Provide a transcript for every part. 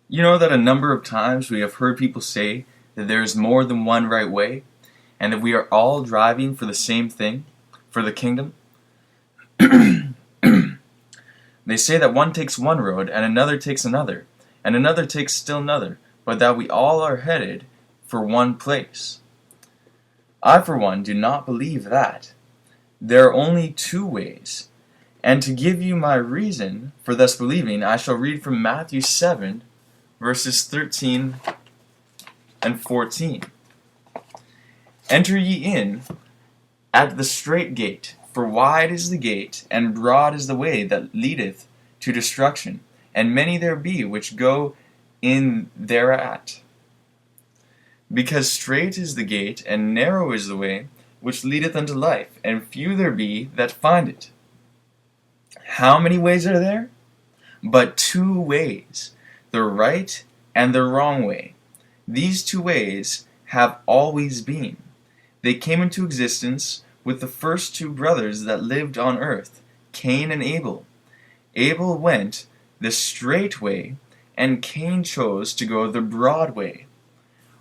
You know that a number of times we have heard people say that there is more than one right way, and that we are all driving for the same thing, for the kingdom? They say that one takes one road, and another takes another, and another takes still another, but that we all are headed for one place. I, for one, do not believe that. There are only two ways, and to give you my reason for thus believing, I shall read from Matthew 7, verses 13 and 14. Enter ye in at the strait gate, for wide is the gate, and broad is the way that leadeth to destruction, and many there be which go in thereat. Because strait is the gate, and narrow is the way, which leadeth unto life, and few there be that find it. How many ways are there? But two ways, the right and the wrong way. These two ways have always been. They came into existence with the first two brothers that lived on earth, Cain and Abel. Abel went the straight way, and Cain chose to go the broad way.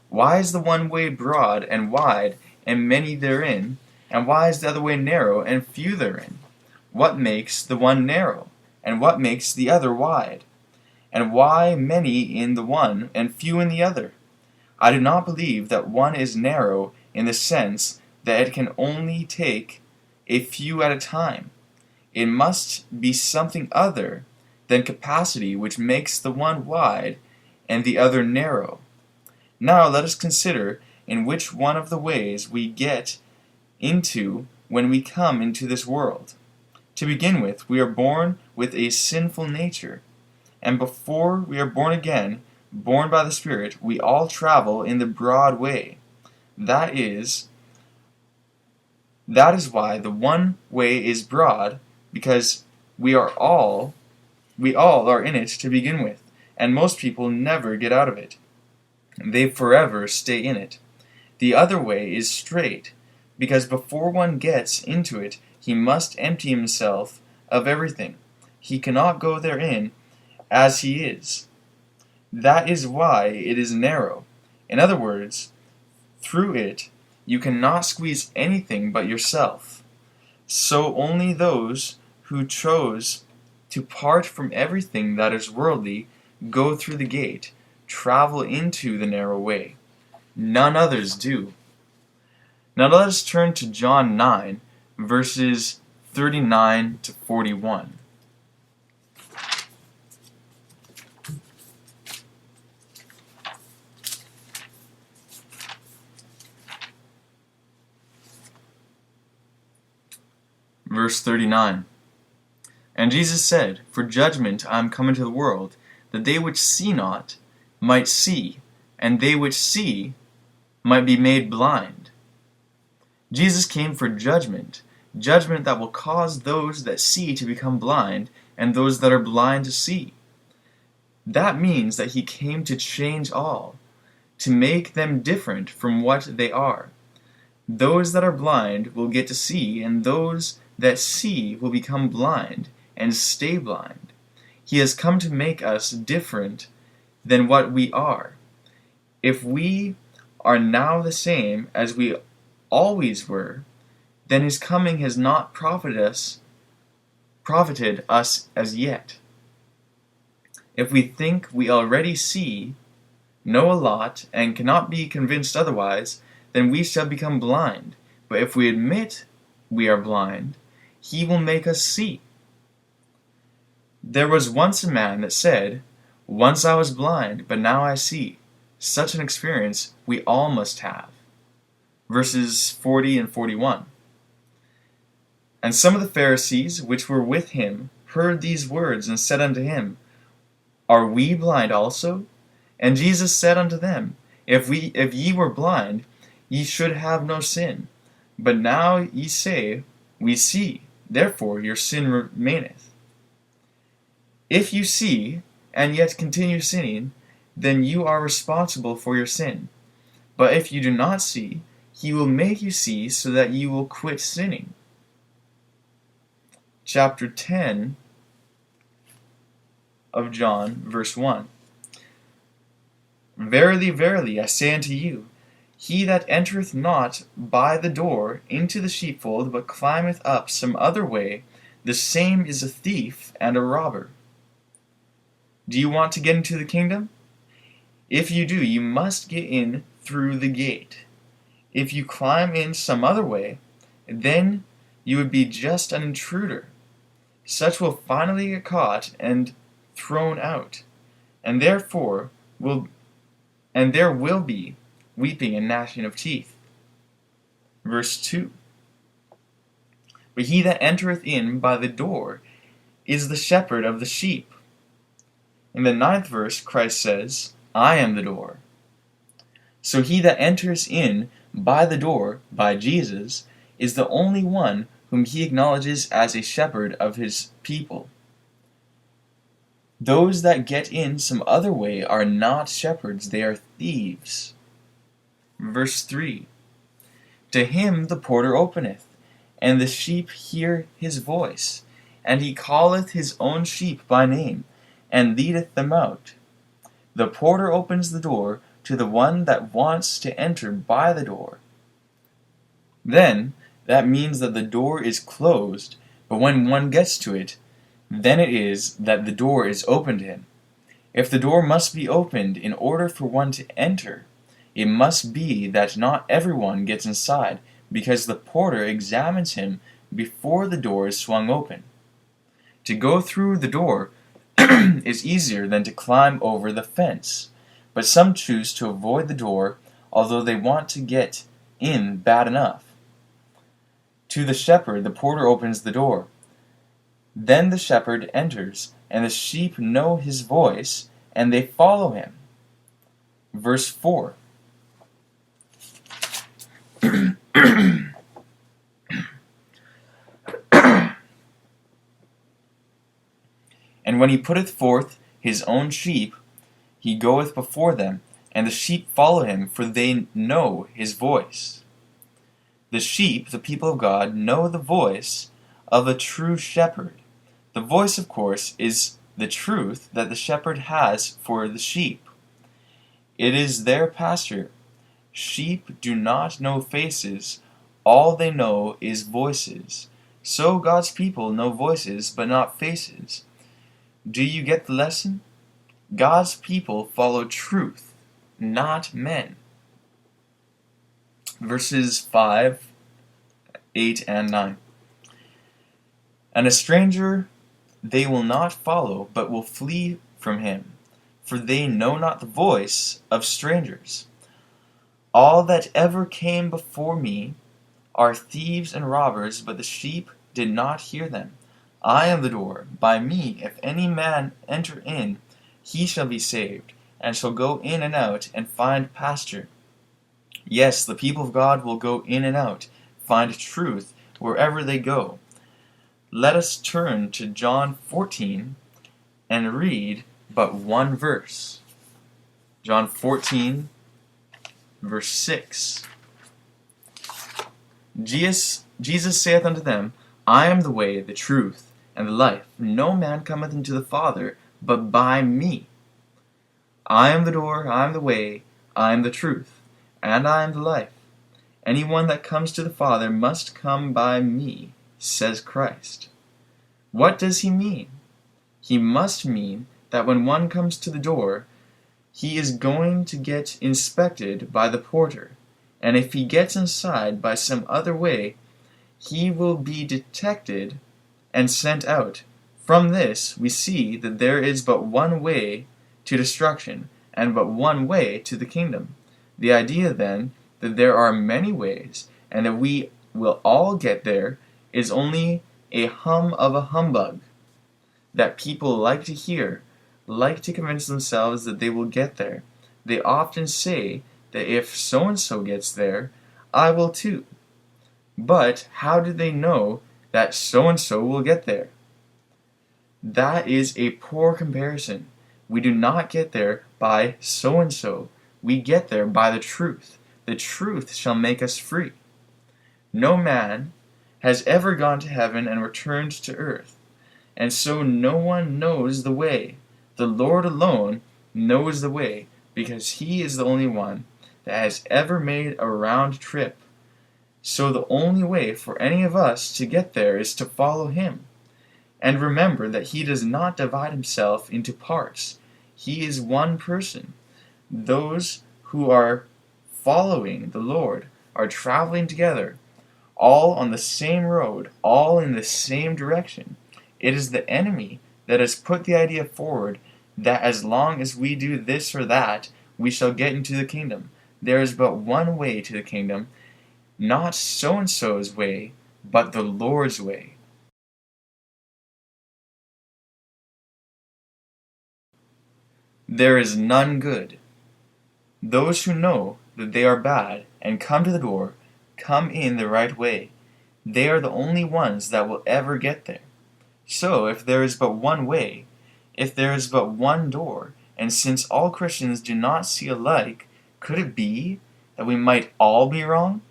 Why is the one way broad and wide, and many therein? And why is the other way narrow, and few therein? What makes the one narrow, and what makes the other wide? And why many in the one, and few in the other? I do not believe that one is narrow in the sense that it can only take a few at a time. It must be something other than capacity which makes the one wide and the other narrow. Now let us consider in which one of the ways we get into when we come into this world. To begin with, we are born with a sinful nature, and before we are born again, born by the Spirit, we all travel in the broad way. That is why the one way is broad, because we all are in it to begin with, and most people never get out of it. They forever stay in it. The other way is straight, because before one gets into it, he must empty himself of everything. He cannot go therein as he is. That is why it is narrow. In other words, through it you cannot squeeze anything but yourself. So only those who chose to part from everything that is worldly go through the gate, travel into the narrow way. None others do. Now let us turn to John 9, verses 39 to 41. Verse 39. And Jesus said, For judgment I am come into the world, that they which see not might see, and they which see might be made blind. Jesus came for judgment, judgment that will cause those that see to become blind, and those that are blind to see. That means that he came to change all, to make them different from what they are. Those that are blind will get to see, and those that see will become blind and stay blind. He has come to make us different than what we are. If we are now the same as we always were, then his coming has not profited us as yet. If we think we already see, know a lot, and cannot be convinced otherwise, then we shall become blind. But if we admit we are blind, he will make us see. There was once a man that said, Once I was blind, but now I see. Such an experience we all must have. Verses 40 and 41. And some of the Pharisees which were with him heard these words, and said unto him, Are we blind also? And Jesus said unto them, If ye were blind, ye should have no sin. But now ye say, We see, therefore your sin remaineth. If you see, and yet continue sinning, then you are responsible for your sin. But if you do not see, he will make you see, so that you will quit sinning. Chapter 10 of John, verse 1. Verily, verily, I say unto you, he that entereth not by the door into the sheepfold, but climbeth up some other way, the same is a thief and a robber. Do you want to get into the kingdom? If you do, you must get in through the gate. If you climb in some other way, then you would be just an intruder. Such will finally get caught and thrown out, and there will be weeping and gnashing of teeth. Verse 2. But he that entereth in by the door is the shepherd of the sheep. In the 9th verse, Christ says, I am the door. So he that enters in by the door, by Jesus, is the only one whom he acknowledges as a shepherd of his people. Those that get in some other way are not shepherds, they are thieves. Verse 3. To him the porter openeth, and the sheep hear his voice, and he calleth his own sheep by name, and leadeth them out. The porter opens the door to the one that wants to enter by the door. Then, that means that the door is closed, but when one gets to it, then it is that the door is opened to him. If the door must be opened in order for one to enter, it must be that not everyone gets inside, because the porter examines him before the door is swung open. To go through the door is easier than to climb over the fence, but some choose to avoid the door, although they want to get in bad enough. To the shepherd the porter opens the door. Then the shepherd enters, and the sheep know his voice, and they follow him. Verse 4. And when he putteth forth his own sheep, he goeth before them, and the sheep follow him, for they know his voice. The sheep, the people of God, know the voice of a true shepherd. The voice, of course, is the truth that the shepherd has for the sheep. It is their pasture. Sheep do not know faces, all they know is voices. So God's people know voices, but not faces. Do you get the lesson? God's people follow truth, not men. Verses 5, 8, and 9. And a stranger they will not follow, but will flee from him, for they know not the voice of strangers. All that ever came before me are thieves and robbers, but the sheep did not hear them. I am the door. By me, if any man enter in, he shall be saved, and shall go in and out, and find pasture. Yes, the people of God will go in and out, find truth wherever they go. Let us turn to John 14 and read but one verse. John 14, verse 6. Jesus saith unto them, I am the way, the truth, and the life. No man cometh unto the Father, but by me. I am the door, I am the way, I am the truth, and I am the life. Any one that comes to the Father must come by me, says Christ. What does he mean? He must mean that when one comes to the door, he is going to get inspected by the porter, and if he gets inside by some other way, he will be detected and sent out. From this we see that there is but one way to destruction, and but one way to the kingdom. The idea, then, that there are many ways, and that we will all get there, is only a hum of a humbug that people like to hear, like to convince themselves that they will get there. They often say that if so-and-so gets there, I will too. But how do they know that so-and-so will get there? That is a poor comparison. We do not get there by so-and-so. We get there by the truth. The truth shall make us free. No man has ever gone to heaven and returned to earth, and so no one knows the way. The Lord alone knows the way. because he is the only one that has ever made a round trip. So the only way for any of us to get there is to follow him. And remember that he does not divide himself into parts. He is one person. Those who are following the Lord are traveling together, all on the same road, all in the same direction. It is the enemy that has put the idea forward that as long as we do this or that, we shall get into the kingdom. There is but one way to the kingdom, not so-and-so's way, but the Lord's way. There is none good. Those who know that they are bad and come to the door, come in the right way. They are the only ones that will ever get there. So, if there is but one way, if there is but one door, and since all Christians do not see alike, could it be that we might all be wrong,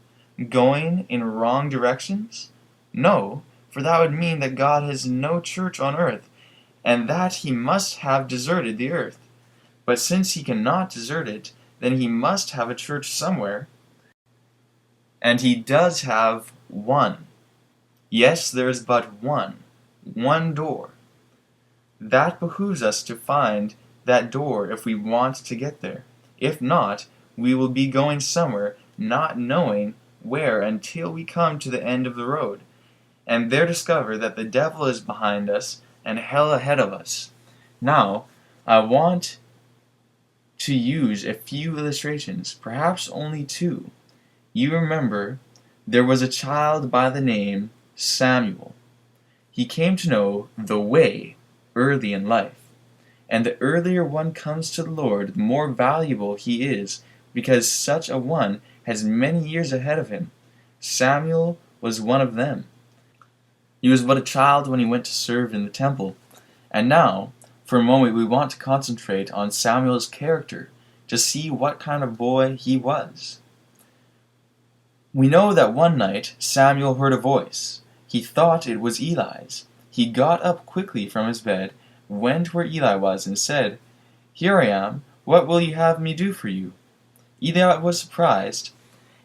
going in wrong directions? No, for that would mean that God has no church on earth, and that he must have deserted the earth. But since he cannot desert it, then he must have a church somewhere. And he does have one. Yes, there is but one door. That behooves us to find that door if we want to get there. If not, we will be going somewhere, not knowing where until we come to the end of the road, and there discover that the devil is behind us and hell ahead of us. Now, I want to use a few illustrations, perhaps only two. You remember, there was a child by the name Samuel. He came to know the way early in life. And the earlier one comes to the Lord, the more valuable he is, because such a one has many years ahead of him. Samuel was one of them. He was but a child when he went to serve in the temple. And now, for a moment, we want to concentrate on Samuel's character, to see what kind of boy he was. We know that one night Samuel heard a voice. He thought it was Eli's. He got up quickly from his bed, went where Eli was, and said, "Here I am. What will you have me do for you?" Eli was surprised,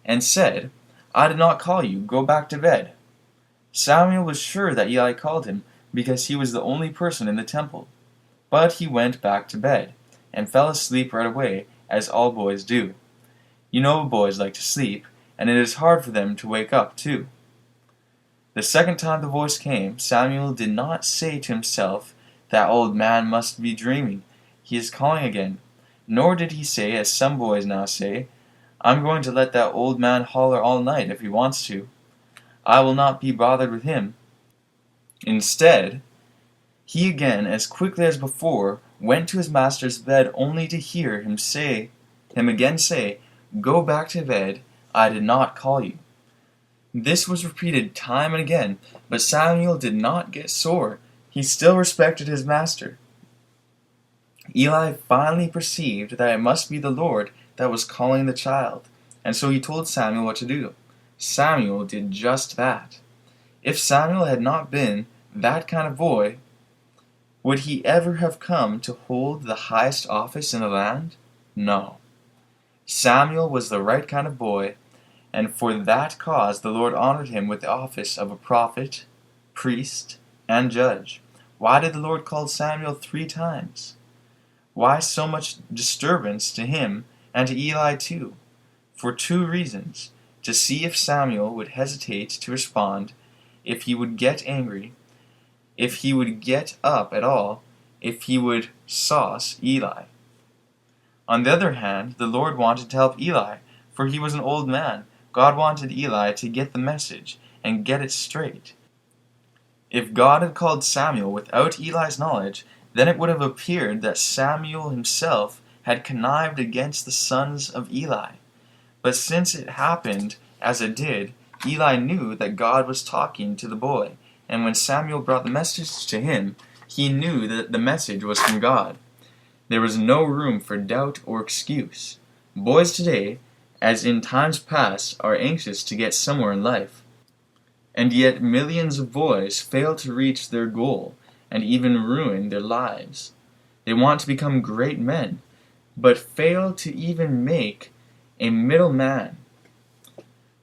and said, "I did not call you. Go back to bed." Samuel was sure that Eli called him, because he was the only person in the temple. But he went back to bed, and fell asleep right away, as all boys do. You know boys like to sleep, and it is hard for them to wake up too. The second time the voice came, Samuel did not say to himself, "That old man must be dreaming. He is calling again." Nor did he say, as some boys now say, "I'm going to let that old man holler all night if he wants to. I will not be bothered with him." Instead, he again, as quickly as before, went to his master's bed, only to hear him again say, "Go back to bed, I did not call you." This was repeated time and again, but Samuel did not get sore. He still respected his master. Eli finally perceived that it must be the Lord that was calling the child, and so he told Samuel what to do. Samuel did just that. If Samuel had not been that kind of boy, would he ever have come to hold the highest office in the land? No. Samuel was the right kind of boy, and for that cause the Lord honored him with the office of a prophet, priest, and judge. Why did the Lord call Samuel 3 times? Why so much disturbance to him and to Eli too? For 2 reasons: to see if Samuel would hesitate to respond, if he would get angry, if he would get up at all, if he would sauce Eli. On the other hand, the Lord wanted to help Eli, for he was an old man. God wanted Eli to get the message and get it straight. If God had called Samuel without Eli's knowledge, then it would have appeared that Samuel himself had connived against the sons of Eli. But since it happened as it did, Eli knew that God was talking to the boy, and when Samuel brought the message to him, he knew that the message was from God. There was no room for doubt or excuse. Boys today, as in times past, are anxious to get somewhere in life. And yet millions of boys fail to reach their goal, and even ruin their lives. They want to become great men. but fail to even make a middle man.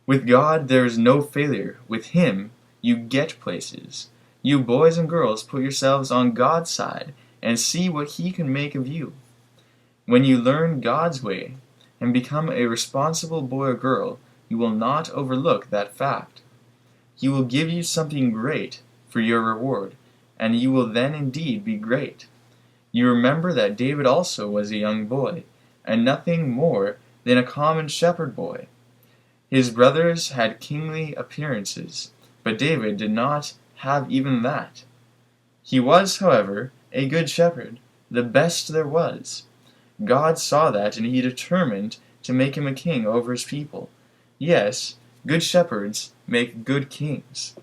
With God there is no failure. With Him you get places. You boys and girls put yourselves on God's side and see what He can make of you. When you learn God's way and become a responsible boy or girl, you will not overlook that fact. He will give you something great for your reward, and you will then indeed be great. You remember that David also was a young boy, and nothing more than a common shepherd boy. His brothers had kingly appearances, but David did not have even that. He was, however, a good shepherd, the best there was. God saw that, and He determined to make him a king over His people. Yes, good shepherds make good kings.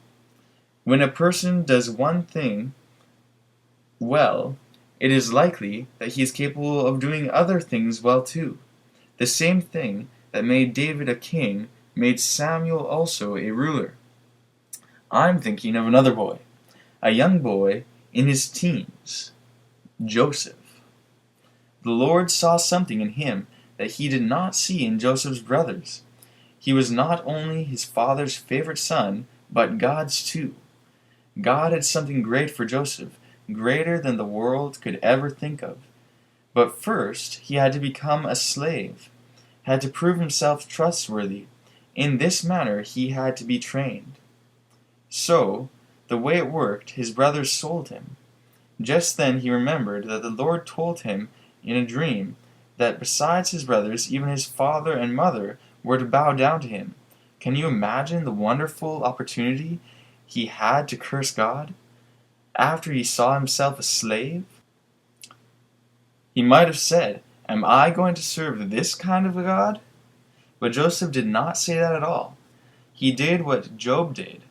When a person does one thing well, it is likely that he is capable of doing other things well too. The same thing that made David a king made Samuel also a ruler. I'm thinking of another boy, a young boy in his teens, Joseph. The Lord saw something in him that He did not see in Joseph's brothers. He was not only his father's favorite son, but God's too. God had something great for Joseph, greater than the world could ever think of. But first he had to become a slave, had to prove himself trustworthy. In this manner he had to be trained. So, the way it worked, his brothers sold him. Just then he remembered that the Lord told him in a dream that besides his brothers, even his father and mother were to bow down to him. Can you imagine the wonderful opportunity he had to curse God? After he saw himself a slave? He might have said, "Am I going to serve this kind of a God?" But Joseph did not say that at all. He did what Job did,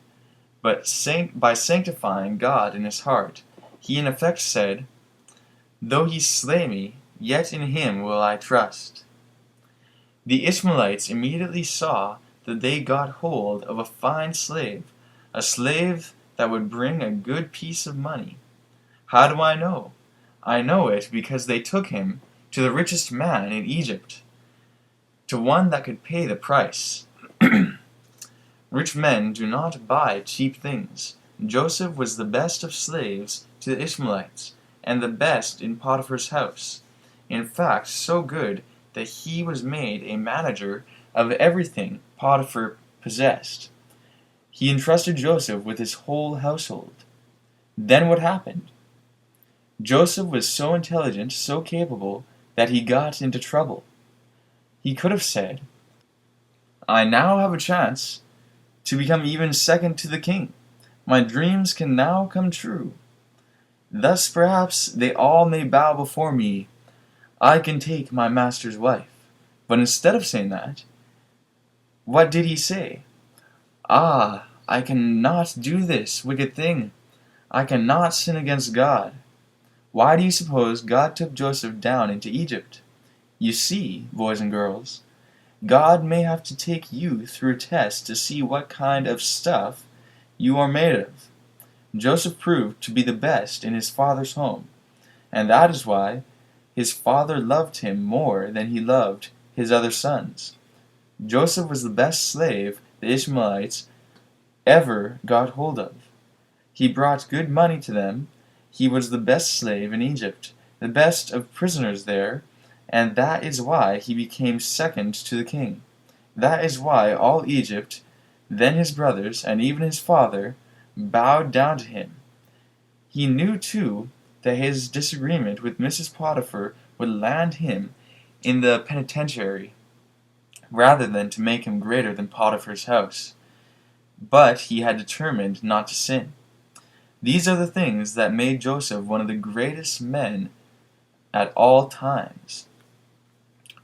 but by sanctifying God in his heart, he in effect said, "Though he slay me, yet in him will I trust." The Ishmaelites immediately saw that they got hold of a fine slave, a slave that would bring a good piece of money. How do I know? I know it because they took him to the richest man in Egypt, to one that could pay the price. Rich men do not buy cheap things. Joseph was the best of slaves to the Ishmaelites, and the best in Potiphar's house. In fact, so good that he was made a manager of everything Potiphar possessed. He entrusted Joseph with his whole household. Then what happened? Joseph was so intelligent, so capable, that he got into trouble. He could have said, "I now have a chance to become even second to the king. My dreams can now come true. Thus perhaps they all may bow before me. I can take my master's wife." But instead of saying that, what did he say? "Ah, I cannot do this wicked thing. I cannot sin against God." Why do you suppose God took Joseph down into Egypt? You see, boys and girls, God may have to take you through a test to see what kind of stuff you are made of. Joseph proved to be the best in his father's home, and that is why his father loved him more than he loved his other sons. Joseph was the best slave the Ishmaelites ever got hold of. He brought good money to them. He was the best slave in Egypt, the best of prisoners there, and that is why he became second to the king. That is why all Egypt, then his brothers, and even his father, bowed down to him. He knew, too, that his disagreement with Mrs. Potiphar would land him in the penitentiary, rather than to make him greater than Potiphar's house. But he had determined not to sin. These are the things that made Joseph one of the greatest men at all times.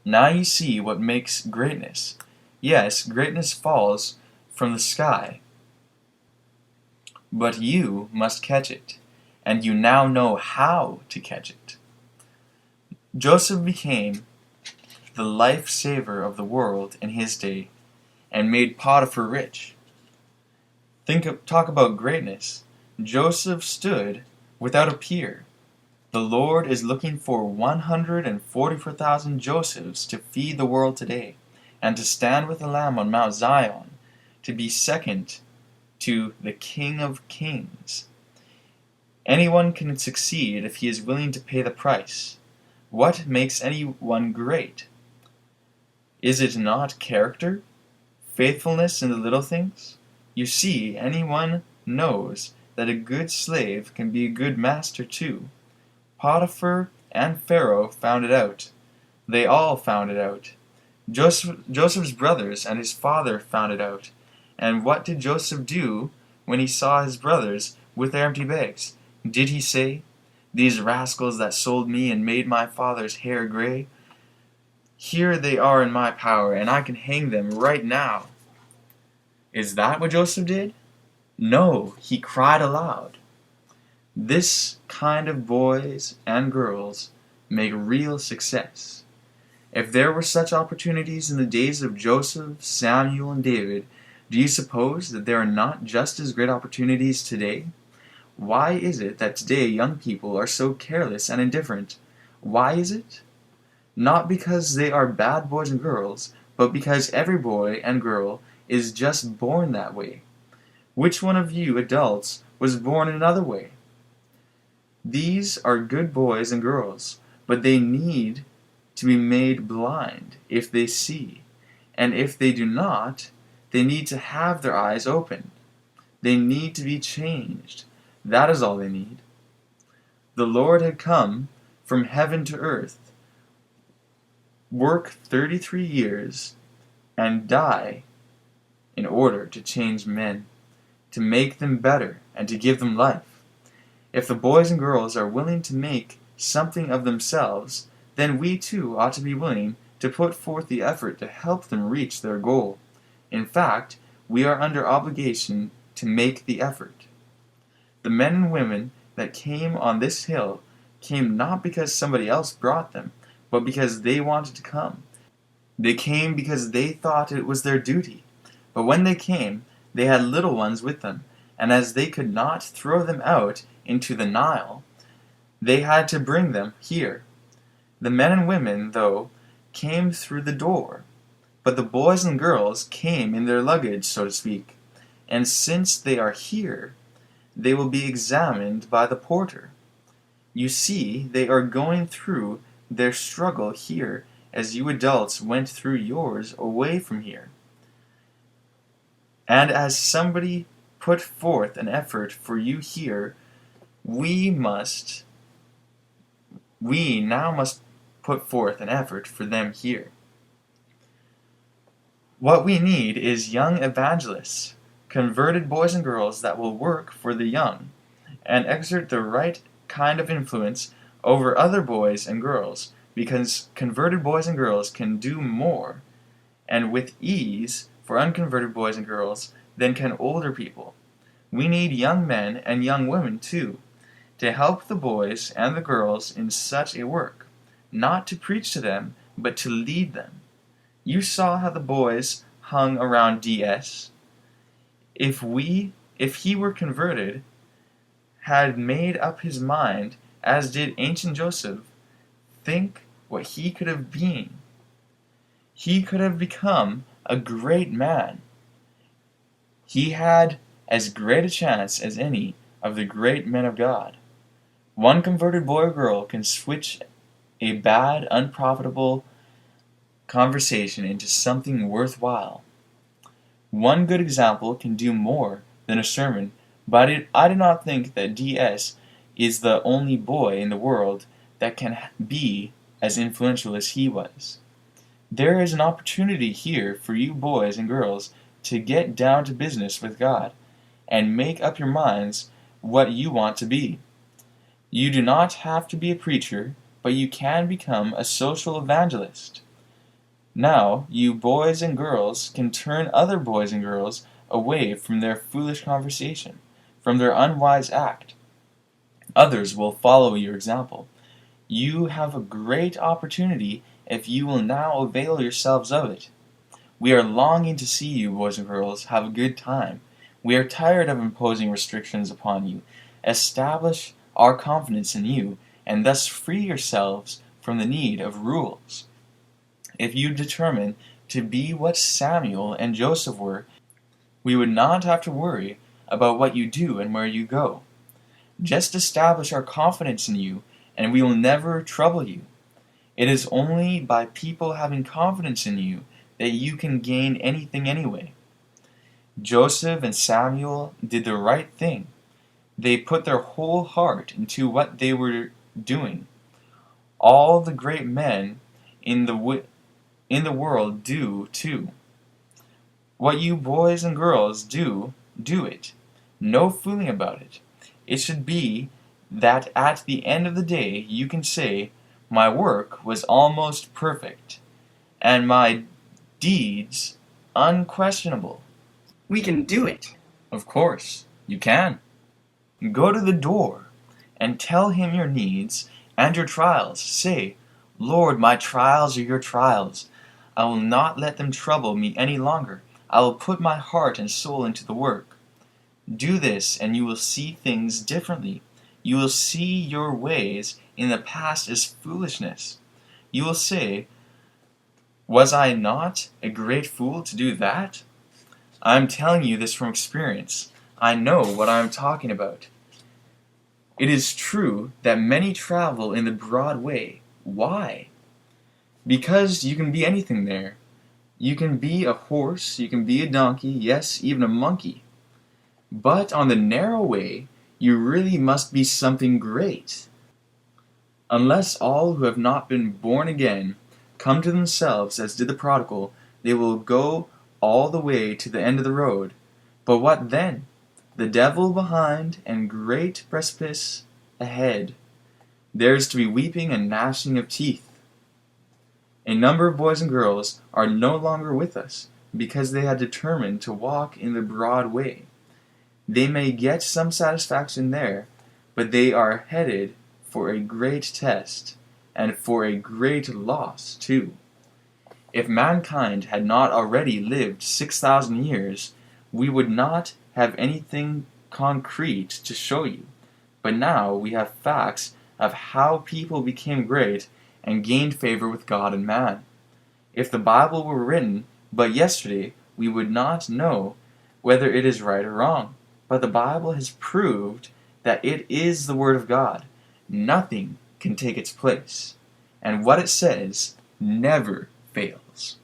Now you see what makes greatness. Yes, greatness falls from the sky, but you must catch it, and you now know how to catch it. Joseph became the life-saver of the world in his day, and made Potiphar rich. Talk about greatness. Joseph stood without a peer. The Lord is looking for 144,000 Josephs to feed the world today, and to stand with the Lamb on Mount Zion, to be second to the King of Kings. Anyone can succeed if he is willing to pay the price. What makes anyone great? Is it not character? Faithfulness in the little things? You see, anyone knows that a good slave can be a good master too. Potiphar and Pharaoh found it out. They all found it out. Joseph's brothers and his father found it out. And what did Joseph do when he saw his brothers with their empty bags? Did he say, "These rascals that sold me and made my father's hair gray, here they are in my power, and I can hang them right now"? Is that what Joseph did? No, he cried aloud. This kind of boys and girls make real success. If there were such opportunities in the days of Joseph, Samuel, and David, do you suppose that there are not just as great opportunities today? Why is it that today young people are so careless and indifferent? Why is it? Not because they are bad boys and girls, but because every boy and girl is just born that way. Which one of you adults was born another way? These are good boys and girls, but they need to be made blind if they see, and if they do not, they need to have their eyes opened. They need to be changed. That is all they need. The Lord had come from heaven to earth, work 33 years, and die in order to change men, to make them better, and to give them life. If the boys and girls are willing to make something of themselves, then we too ought to be willing to put forth the effort to help them reach their goal. In fact, we are under obligation to make the effort. The men and women that came on this hill came not because somebody else brought them, but because they wanted to come. They came because they thought it was their duty. But when they came, they had little ones with them, and as they could not throw them out into the Nile, they had to bring them here. The men and women, though, came through the door, but the boys and girls came in their luggage, so to speak, and since they are here, they will be examined by the porter. You see, they are going through their struggle here as you adults went through yours away from here. And as somebody put forth an effort for you here, we now must put forth an effort for them here. What we need is young evangelists, converted boys and girls that will work for the young, and exert the right kind of influence over other boys and girls, because converted boys and girls can do more, and with ease, for unconverted boys and girls than can older people. We need young men and young women too, to help the boys and the girls in such a work, not to preach to them, but to lead them. You saw how the boys hung around DS. If he were converted, had made up his mind, as did ancient Joseph, think what he could have been. He could have become a great man. He had as great a chance as any of the great men of God. One converted boy or girl can switch a bad, unprofitable conversation into something worthwhile. One good example can do more than a sermon, but I do not think that DS is the only boy in the world that can be as influential as he was. There is an opportunity here for you boys and girls to get down to business with God and make up your minds what you want to be. You do not have to be a preacher, but you can become a social evangelist. Now, you boys and girls can turn other boys and girls away from their foolish conversation, from their unwise act. Others will follow your example. You have a great opportunity if you will now avail yourselves of it. We are longing to see you, boys and girls, have a good time. We are tired of imposing restrictions upon you. Establish our confidence in you, and thus free yourselves from the need of rules. If you determine to be what Samuel and Joseph were, we would not have to worry about what you do and where you go. Just establish our confidence in you, and we will never trouble you. It is only by people having confidence in you that you can gain anything anyway. Joseph and Samuel did the right thing. They put their whole heart into what they were doing. All the great men in the world do too. What you boys and girls do, do it. No fooling about it. It should be that at the end of the day you can say, my work was almost perfect, and my deeds unquestionable. We can do it. Of course, you can. Go to the door and tell him your needs and your trials. Say, Lord, my trials are your trials. I will not let them trouble me any longer. I will put my heart and soul into the work. Do this, and you will see things differently. You will see your ways in the past as foolishness. You will say, was I not a great fool to do that? I am telling you this from experience. I know what I am talking about. It is true that many travel in the broad way. Why? Because you can be anything there. You can be a horse, you can be a donkey, yes, even a monkey. But on the narrow way, you really must be something great. Unless all who have not been born again come to themselves as did the prodigal, they will go all the way to the end of the road. But what then? The devil behind and great precipice ahead. There is to be weeping and gnashing of teeth. A number of boys and girls are no longer with us because they had determined to walk in the broad way. They may get some satisfaction there, but they are headed for a great test, and for a great loss too. If mankind had not already lived 6,000 years, we would not have anything concrete to show you. But now we have facts of how people became great and gained favor with God and man. If the Bible were written but yesterday, we would not know whether it is right or wrong. But the Bible has proved that it is the Word of God. Nothing can take its place. And what it says never fails.